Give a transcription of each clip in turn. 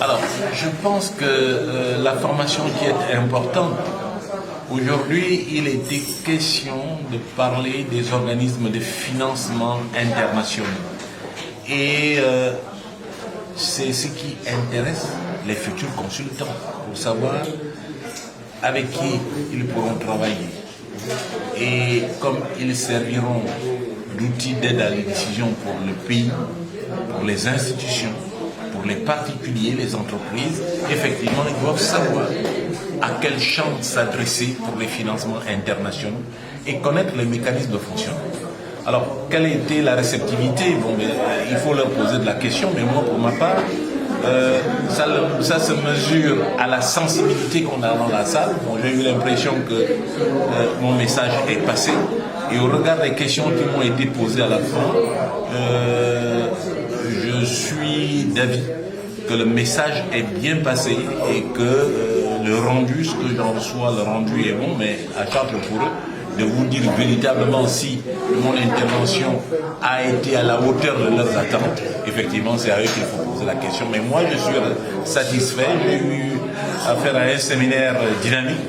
Alors, je pense que la formation qui est importante, aujourd'hui, il était question de parler des organismes de financement internationaux. Et c'est ce qui intéresse les futurs consultants, pour savoir avec qui ils pourront travailler. Et comme ils serviront d'outils d'aide à la décision pour le pays, pour les institutions, pour les particuliers, les entreprises, effectivement, ils doivent savoir à quel champ s'adresser pour les financements internationaux et connaître les mécanismes de fonctionnement. Alors, quelle a été la réceptivité? Bon, mais, il faut leur poser de la question, mais moi, pour ma part, ça se mesure à la sensibilité qu'on a dans la salle. Bon, j'ai eu l'impression que mon message est passé. Et au regard des questions qui m'ont été posées à la fin, je suis d'avis que le message est bien passé et que le rendu, ce que j'en reçois, le rendu est bon, mais à charge pour eux de vous dire véritablement si mon intervention a été à la hauteur de leurs attentes. Effectivement, c'est à eux qu'il faut poser la question. Mais moi, je suis satisfait. J'ai eu affaire à un séminaire dynamique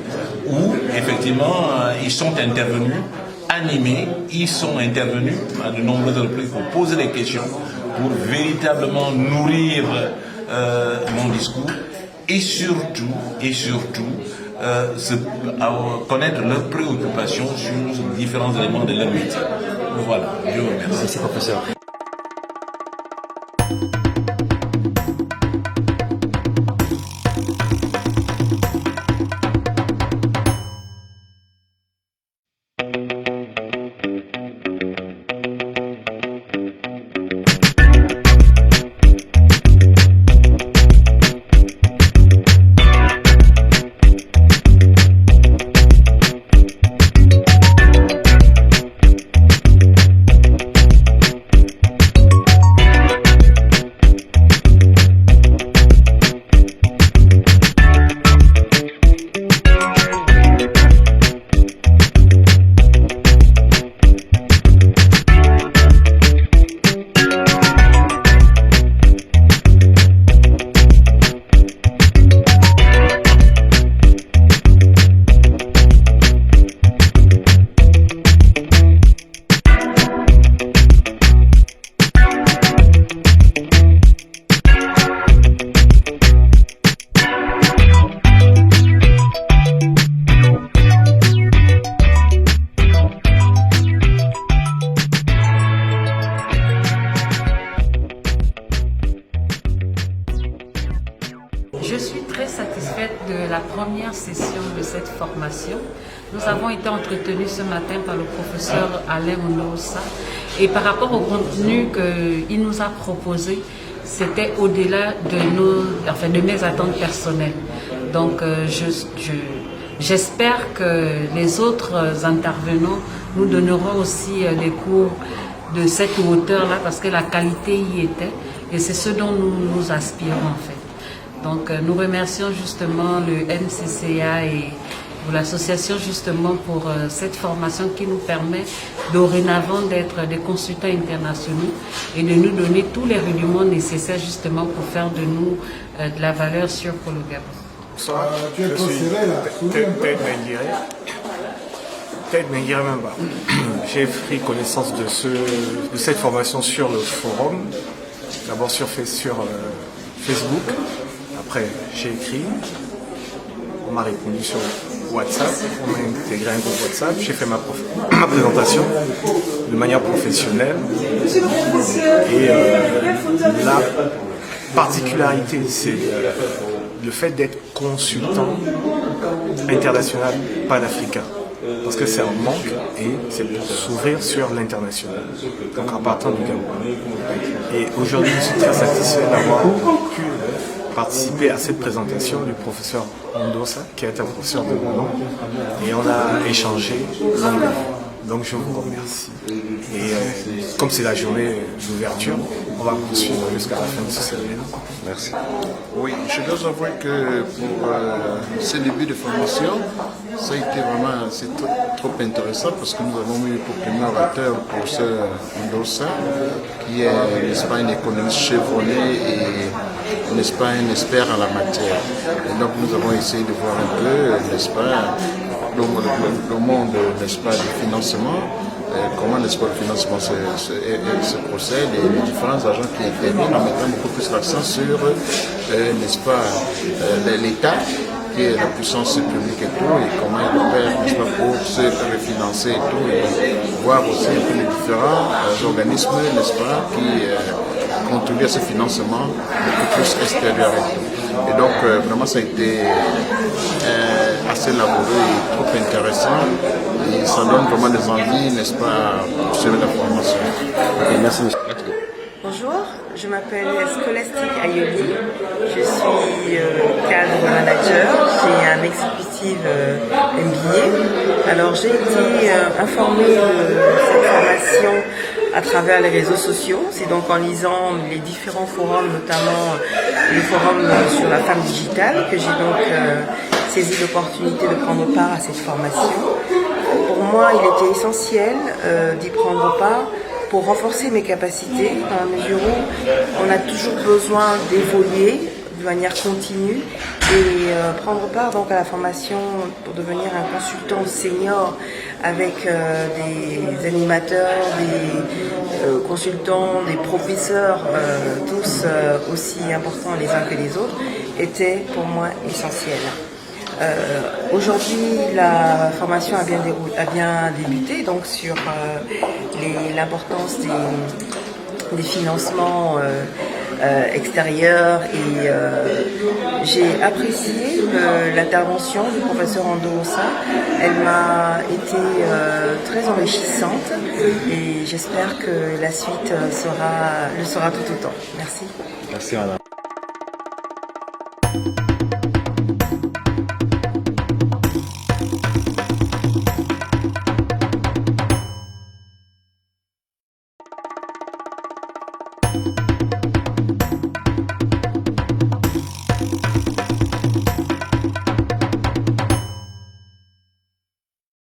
où, effectivement, ils sont intervenus, animés, ils sont intervenus à de nombreuses reprises pour poser des questions, pour véritablement nourrir mon discours et surtout connaître leurs préoccupations sur différents éléments de leur métier. Voilà, je vous remercie. Merci, professeur. Je suis très satisfaite de la première session de cette formation. Nous avons été entretenus ce matin par le professeur Alain Ondosa et par rapport au contenu qu'il nous a proposé, c'était au-delà de mes attentes personnelles. Donc j'espère que les autres intervenants nous donneront aussi des cours de cette hauteur-là parce que la qualité y était et c'est ce dont nous aspirons en fait. Donc nous remercions justement le MCCA et l'association justement pour cette formation qui nous permet dorénavant d'être des consultants internationaux et de nous donner tous les rudiments nécessaires justement pour faire de nous de la valeur sûre pour le Gabon. Bonsoir, je suis Ted Menguire Memba. J'ai pris connaissance de cette formation sur le forum, d'abord sur Facebook. Après, j'ai écrit, on m'a répondu sur WhatsApp, on m'a intégré un groupe WhatsApp, j'ai fait ma présentation de manière professionnelle. Et la particularité, c'est le fait d'être consultant international panafricain. Parce que c'est un manque et c'est pour s'ouvrir sur l'international, donc en partant du Gabon. Et aujourd'hui, je suis très satisfait d'avoir pu participer à cette présentation du professeur Ondosa, qui est un professeur de mon nom, et on a échangé longuement. Donc je vous remercie. Et comme c'est la journée d'ouverture, on va poursuivre jusqu'à la fin de ce séminaire. Merci. Oui, je dois avouer que pour ce début de formation, ça a été vraiment trop intéressant parce que nous avons eu pour premier orateur le professeur Mendoza, qui est, n'est-ce pas, un économiste chevronné et, n'est-ce pas, un expert en la matière. Et donc nous avons essayé de voir un peu, n'est-ce pas, le monde, n'est-ce pas, du financement, comment, n'est-ce pas, le financement se procède et les différents agents qui interviennent en mettant beaucoup plus l'accent sur, n'est-ce pas, l'État, qui est la puissance publique et tout, et comment il opère, n'est-ce pas, pour se refinancer et tout, et voir aussi un peu les différents organismes, n'est-ce pas, qui contribuent à ce financement beaucoup plus extérieur et tout. Et donc, vraiment, ça a été assez laborieux et trop intéressant, et ça donne vraiment des envies, n'est-ce pas, pour suivre la formation. Okay, merci, monsieur. Bonjour, je m'appelle Scholastic Ayoli, je suis cadre manager, j'ai un exécutif MBA. Alors j'ai été informée de cette formation à travers les réseaux sociaux, c'est donc en lisant les différents forums, notamment le forum sur la femme digitale, que j'ai donc saisi l'opportunité de prendre part à cette formation. Pour moi, il était essentiel d'y prendre part pour renforcer mes capacités, dans la mesure où on a toujours besoin d'évoluer de manière continue et prendre part donc à la formation pour devenir un consultant senior avec des animateurs, des consultants, des professeurs, tous aussi importants les uns que les autres, était pour moi essentiel. Aujourd'hui, la formation a bien débuté donc sur l'importance des financements extérieurs et j'ai apprécié l'intervention du professeur Mendoza. Elle m'a été très enrichissante et j'espère que la suite le sera tout autant. Merci. Merci, madame.